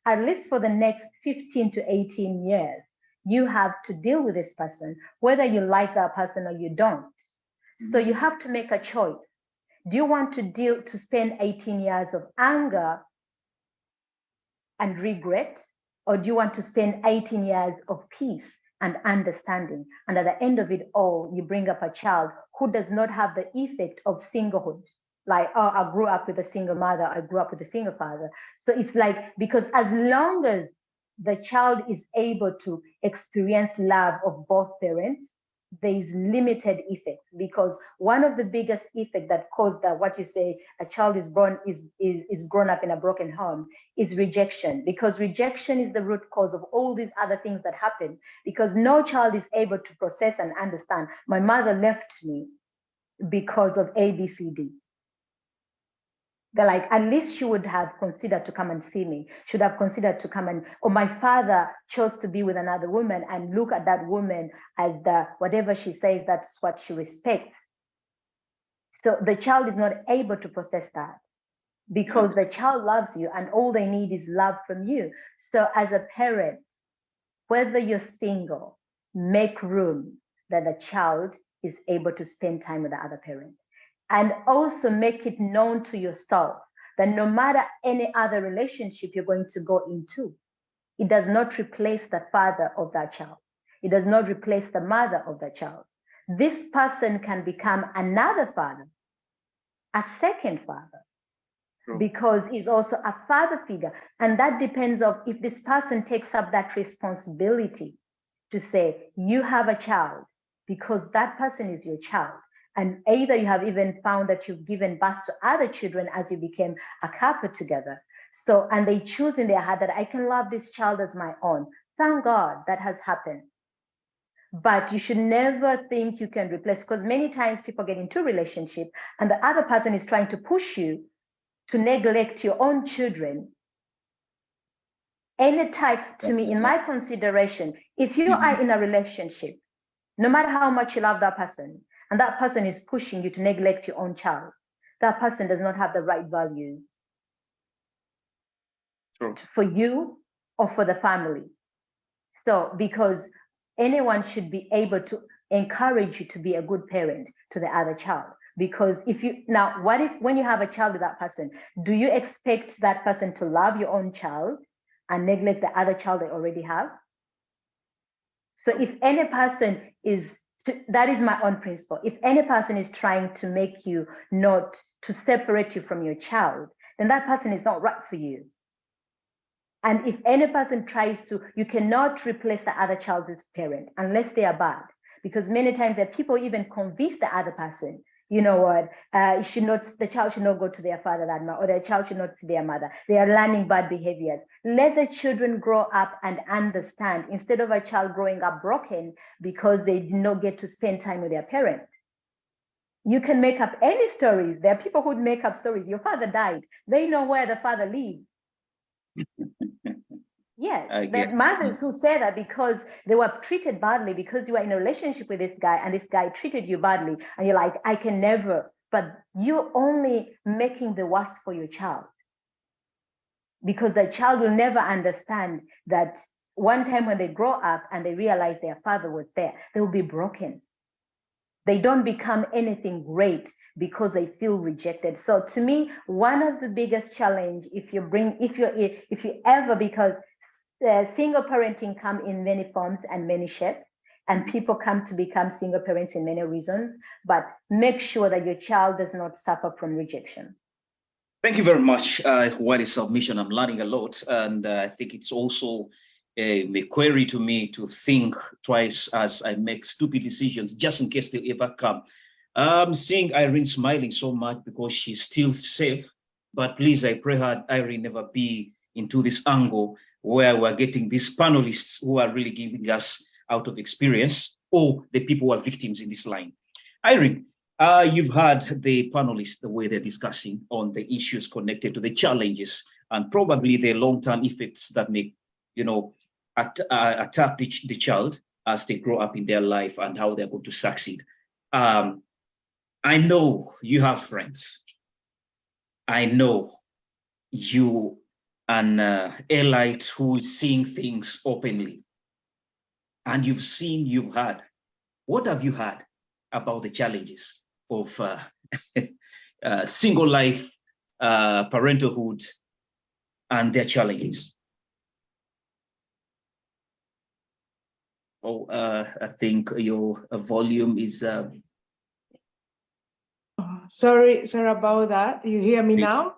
At least for the next 15 to 18 years, you have to deal with this person, whether you like that person or you don't. So you have to make a choice. Do you want to spend 18 years of anger and regret, or do you want to spend 18 years of peace and understanding? And at the end of it all, you bring up a child who does not have the effect of singlehood. Like, oh, I grew up with a single mother, I grew up with a single father. So it's like, because as long as the child is able to experience love of both parents, there is limited effects, because one of the biggest effects that caused that, what you say, a child is grown up in a broken home, is rejection, because rejection is the root cause of all these other things that happen, because no child is able to process and understand, my mother left me because of A, B, C, D. They're like, at least she would have considered to come and see me, should have considered to come and, or my father chose to be with another woman and look at that woman as whatever she says, that's what she respects. So the child is not able to process that, because the child loves you and all they need is love from you. So as a parent, whether you're single, make room that the child is able to spend time with the other parent. And also make it known to yourself that no matter any other relationship you're going to go into, it does not replace the father of that child. It does not replace the mother of the child. This person can become another father, a second father, because he's also a father figure. And that depends on if this person takes up that responsibility to say, you have a child, because that person is your child. And either you have even found that you've given birth to other children as you became a couple together. So, and they choose in their heart that I can love this child as my own. Thank God that has happened. but you should never think you can replace, because many times people get into a relationship and the other person is trying to push you to neglect your own children. Any type, to me, in my consideration, if you are in a relationship, no matter how much you love that person, and that person is pushing you to neglect your own child, that person does not have the right values for you or for the family. So, because anyone should be able to encourage you to be a good parent to the other child. Because if you, now, what if when you have a child with that person, do you expect that person to love your own child and neglect the other child they already have? So if any person is, that is my own principle. If any person is trying to make you not, to separate you from your child, then that person is not right for you. And if any person tries to, you cannot replace the other child's parent unless they are bad. Because many times that people even convince the other person, you know what, the child should not go to their father that much, or the child should not see their mother. They are learning bad behaviors. Let the children grow up and understand, instead of a child growing up broken because they did not get to spend time with their parents. You can make up any stories. There are people who make up stories. Your father died. They know where the father lives. Yes, there are mothers who say that because they were treated badly, because you are in a relationship with this guy and this guy treated you badly, and you're like, I can never. But you're only making the worst for your child, because the child will never understand that one time when they grow up and they realize their father was there, they will be broken. They don't become anything great because they feel rejected. So to me, one of the biggest challenge, if you ever, because single parenting come in many forms and many shapes, and people come to become single parents in many reasons, but make sure that your child does not suffer from rejection. Thank you very much. What a submission. I'm learning a lot. And I think it's also a query to me to think twice as I make stupid decisions, just in case they ever come. I'm seeing Irene smiling so much because she's still safe. But please, I pray her, Irene, never be into this angle where we're getting these panelists who are really giving us out of experience, or the people who are victims in this line. Irene, you've heard the panelists, the way they're discussing on the issues connected to the challenges and probably the long-term effects that may, attack the child as they grow up in their life and how they're going to succeed. I know you have friends. I know you an elite who is seeing things openly. And you've heard. What have you heard about the challenges of single life, parenthood, and their challenges? Oh, I think your volume is... Sorry about that. You hear me now?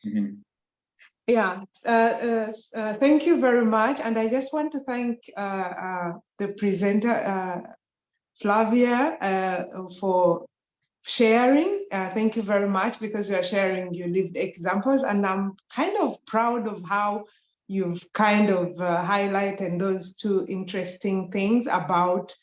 Mm-hmm. Yeah, thank you very much. And I just want to thank the presenter, Flavia, for sharing. Thank you very much, because you are sharing your lived examples. And I'm kind of proud of how you've kind of highlighted those two interesting things about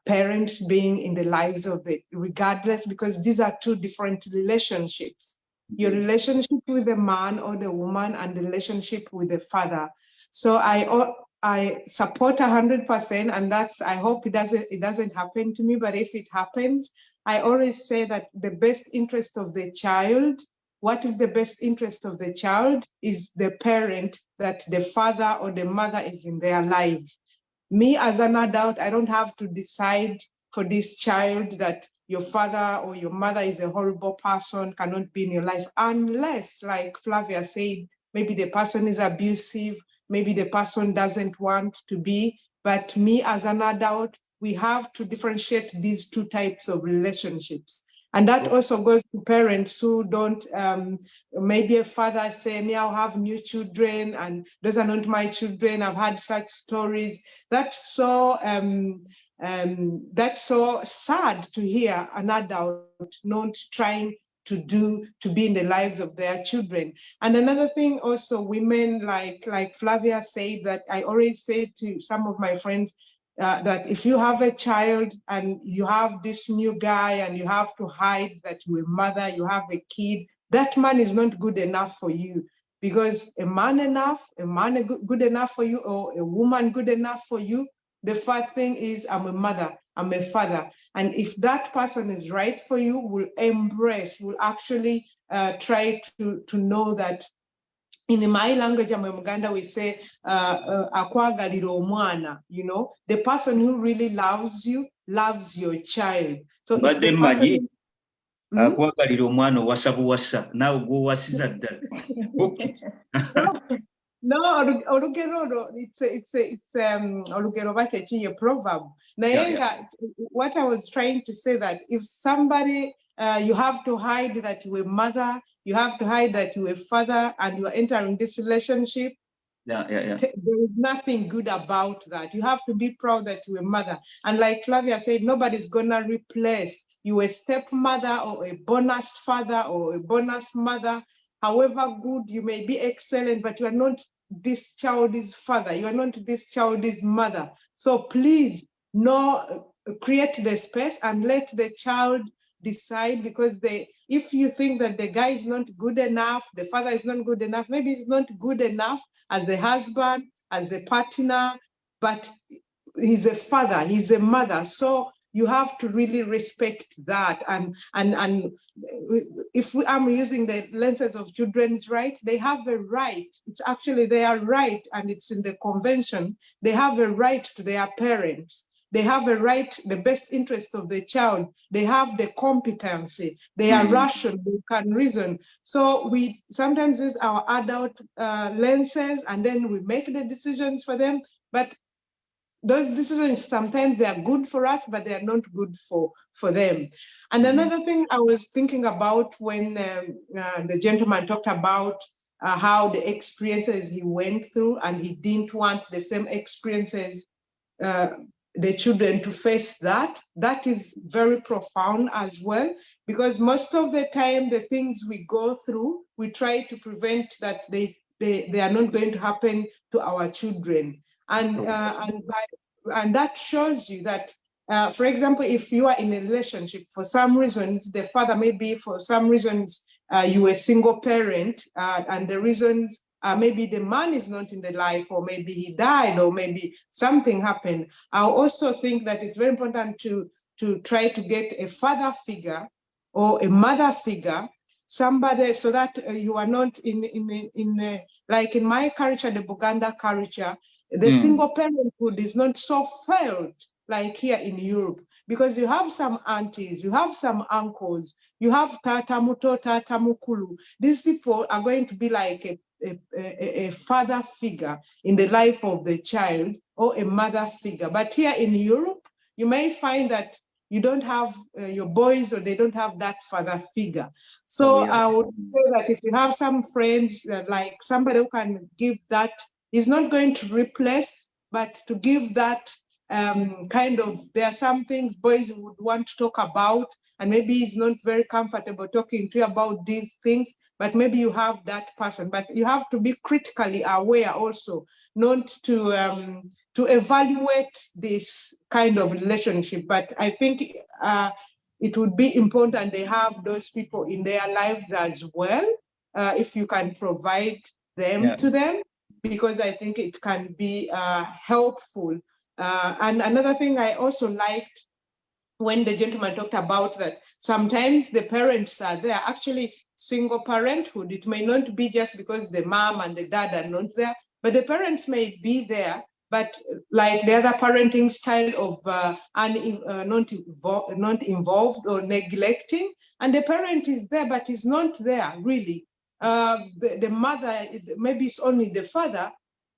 parents being in the lives of the, regardless, because these are two different relationships. Your relationship with the man or the woman and the relationship with the father. So I support 100%, and that's, I hope it doesn't happen to me, but if it happens, I always say that the best interest of the child, what is the best interest of the child is the parent, that the father or the mother is in their lives. Me as an adult, I don't have to decide for this child that your father or your mother is a horrible person, cannot be in your life, unless, like Flavia said, maybe the person is abusive, maybe the person doesn't want to be. But me as an adult, we have to differentiate these two types of relationships. And that also goes to parents who don't, maybe a father say, me, I'll have new children and those are not my children. I've had such stories. That's so sad to hear an adult not trying to be in the lives of their children. And another thing also, women, like Flavia said, that I always say to some of my friends, that if you have a child and you have this new guy and you have to hide that you're a mother, you have a kid, that man is not good enough for you. Because a man good enough for you, or a woman good enough for you, the first thing is, I'm a mother, I'm a father. And if that person is right for you, will actually try to know that. In my language, I'm Muganda, we say, akwagalira omwana, you know, the person who really loves you, loves your child. So if the person... akwagalira omwana owasa buwasa naawe gw'owasiza ddala. Okay. No, olugero, it's olugero bakyekiye a proverb. Nayenga, what I was trying to say, that if somebody, you have to hide that you're a mother, you have to hide that you're a father, and you're entering this relationship, there is nothing good about that. You have to be proud that you're a mother. And like Flavia said, nobody's gonna replace you, a stepmother or a bonus father or a bonus mother. However good you may be, excellent, but you are not this child's father. You are not this child's mother. So please, create the space and let the child decide, because if you think that the guy is not good enough, the father is not good enough, maybe he's not good enough as a husband, as a partner, but he's a father, he's a mother. So you have to really respect that. And if I'm using the lenses of children's right, they have a right. It's actually their right, and it's in the convention. They have a right to their parents. They have a right, the best interest of the child. They have the competency. They are rational, they can reason. So we sometimes use our adult lenses, and then we make the decisions for them. But those decisions, sometimes they are good for us, but they are not good for them. And another thing I was thinking about when the gentleman talked about how the experiences he went through, and he didn't want the same experiences the children to face that is very profound as well, because most of the time the things we go through, we try to prevent that they are not going to happen to our children. And that shows you that, for example, if you are in a relationship, for some reasons, the father maybe, for some reasons, you were a single parent, and the reasons maybe the man is not in the life, or maybe he died, or maybe something happened. I also think that it's very important to try to get a father figure or a mother figure, somebody, so that you are not in like in my culture, the Buganda culture, the single parenthood is not so felt like here in Europe, because you have some aunties, you have some uncles, you have tata muto, tata mukulu. These people are going to be like a father figure in the life of the child, or a mother figure. But here in Europe, you may find that you don't have your boys, or they don't have that father figure. So I would say that if you have some friends, like somebody who can give that, is not going to replace, but to give that kind of, there are some things boys would want to talk about, and maybe he's not very comfortable talking to you about these things, but maybe you have that person. But you have to be critically aware also, not to evaluate this kind of relationship. But I think it would be important they have those people in their lives as well, if you can provide them to them, because I think it can be helpful. And another thing I also liked, when the gentleman talked about that, sometimes the parents are there, actually single parenthood. It may not be just because the mom and the dad are not there, but the parents may be there, but like the other parenting style of not involved or neglecting, and the parent is there, but is not there really. The mother, maybe it's only the father,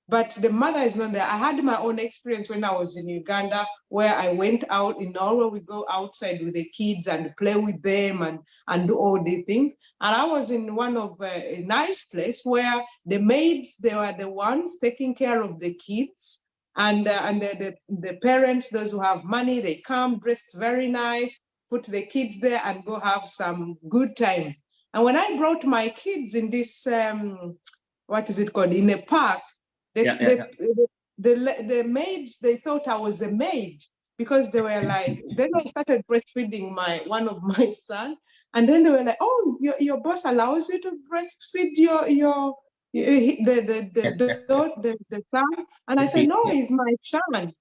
but the mother is not there. I had my own experience when I was in Uganda, where I went out. In Norway, we go outside with the kids and play with them and do all these things. And I was in one of a nice place where the maids, they were the ones taking care of the kids. And the parents, those who have money, they come dressed very nice, put the kids there and go have some good time. And when I brought my kids in this, what is it called, in a park, the the maids, they thought I was a maid because they were like, then I started breastfeeding one of my son, and then they were like, oh, your boss allows you to breastfeed the son, and I said, no, he's my son.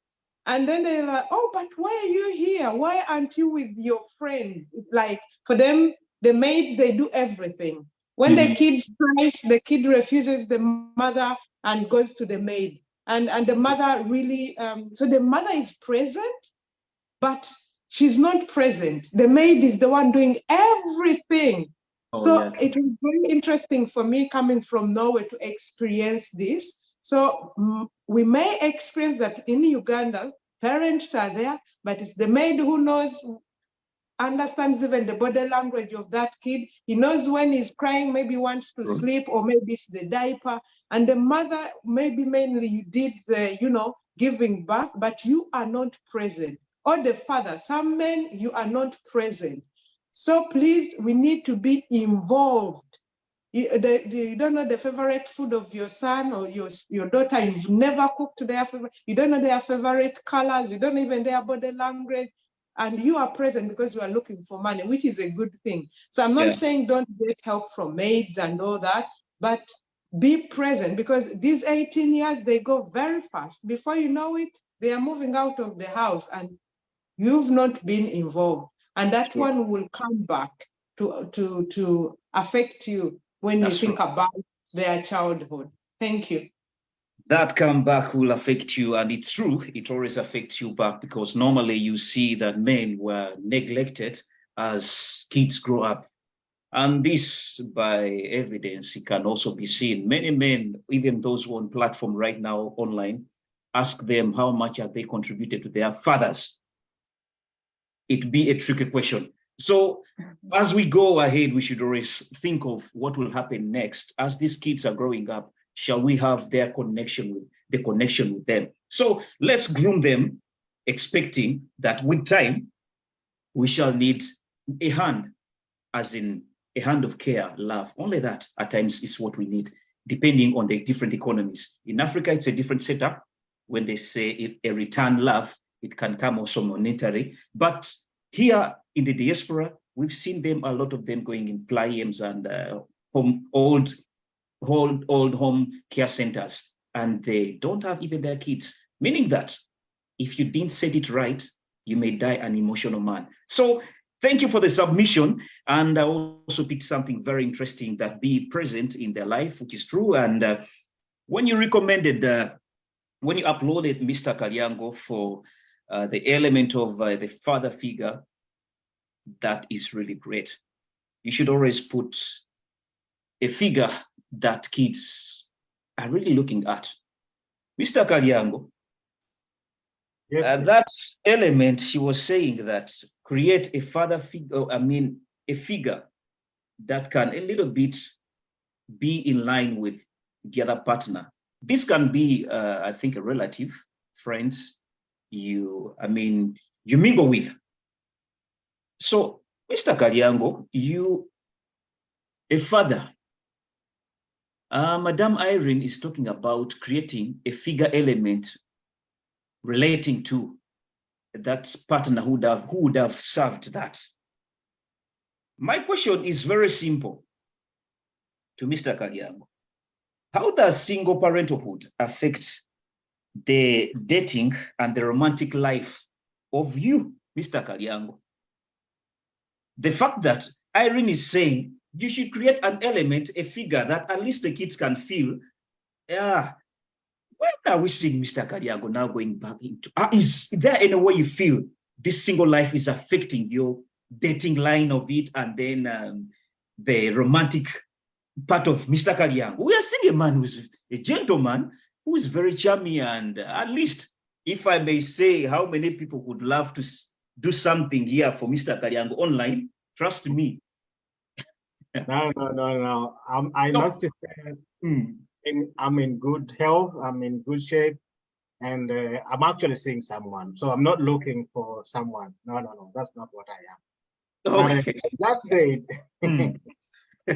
And then they're like, oh, but why are you here? Why aren't you with your friend? Like, for them, the maid, they do everything. When the kid cries, the kid refuses the mother and goes to the maid. And the mother really, so the mother is present, but she's not present. The maid is the one doing everything. It was very interesting for me coming from Norway to experience this. So we may experience that in Uganda, parents are there, but it's the maid who understands even the body language of that kid. He knows when he's crying, maybe wants to sleep, or maybe it's the diaper. And the mother, maybe mainly you did the, giving birth, but you are not present. Or the father, some men, you are not present. So please, we need to be involved. You don't know the favorite food of your son or your daughter. You've never cooked their favorite. You don't know their favorite colors. You don't know even their body language. And you are present because you are looking for money, which is a good thing. So I'm not saying don't get help from maids and all that, but be present, because these 18 years, they go very fast. Before you know it, they are moving out of the house and you've not been involved. And that one will come back to affect you when you think about their childhood. Thank you. That comeback will affect you, and it's true, it always affects you back, because normally you see that men were neglected as kids grow up. And this, by evidence, it can also be seen. Many men, even those who are on platform right now online, ask them how much have they contributed to their fathers. It'd be a tricky question. So as we go ahead, we should always think of what will happen next. As these kids are growing up, shall we have the connection with them? So let's groom them, expecting that with time, we shall need a hand, as in a hand of care, love. Only that at times is what we need, depending on the different economies. In Africa, it's a different setup. When they say a return love, it can come also monetary. But here in the diaspora, we've seen them, a lot of them going in playhomes and old home care centers, and they don't have even their kids, meaning that if you didn't set it right, you may die an emotional man. So thank you for the submission. And I also picked something very interesting, that be present in their life, which is true. And when you recommended, when you uploaded Mr. Kalyango for the element of the father figure, that is really great. You should always put a figure that kids are really looking at. Mr. Kalyango, that element, she was saying that create a father figure, a figure that can a little bit be in line with the other partner. This can be, I think, a relative, friends, you mingle with. So, Mr. Kalyango, you, a father, Madame Irene is talking about creating a figure element relating to that partner who would have served that. My question is very simple to Mr. Kalyango. How does single parenthood affect the dating and the romantic life of you, Mr. Kalyango? The fact that Irene is saying you should create an element, a figure that at least the kids can feel, when are we seeing Mr. Kalyango now going back into, is there any way you feel this single life is affecting your dating line of it, and then the romantic part of Mr. Kalyango? We are seeing a man who's a gentleman, who is very charming, and at least, if I may say, how many people would love to do something here for Mr. Kalyango online? Trust me. No. I must say, I'm in good health, I'm in good shape, and I'm actually seeing someone. So I'm not looking for someone. No, that's not what I am. Okay. That said,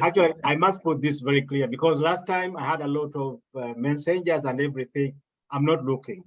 actually, I must put this very clear, because last time I had a lot of messengers and everything I'm not looking.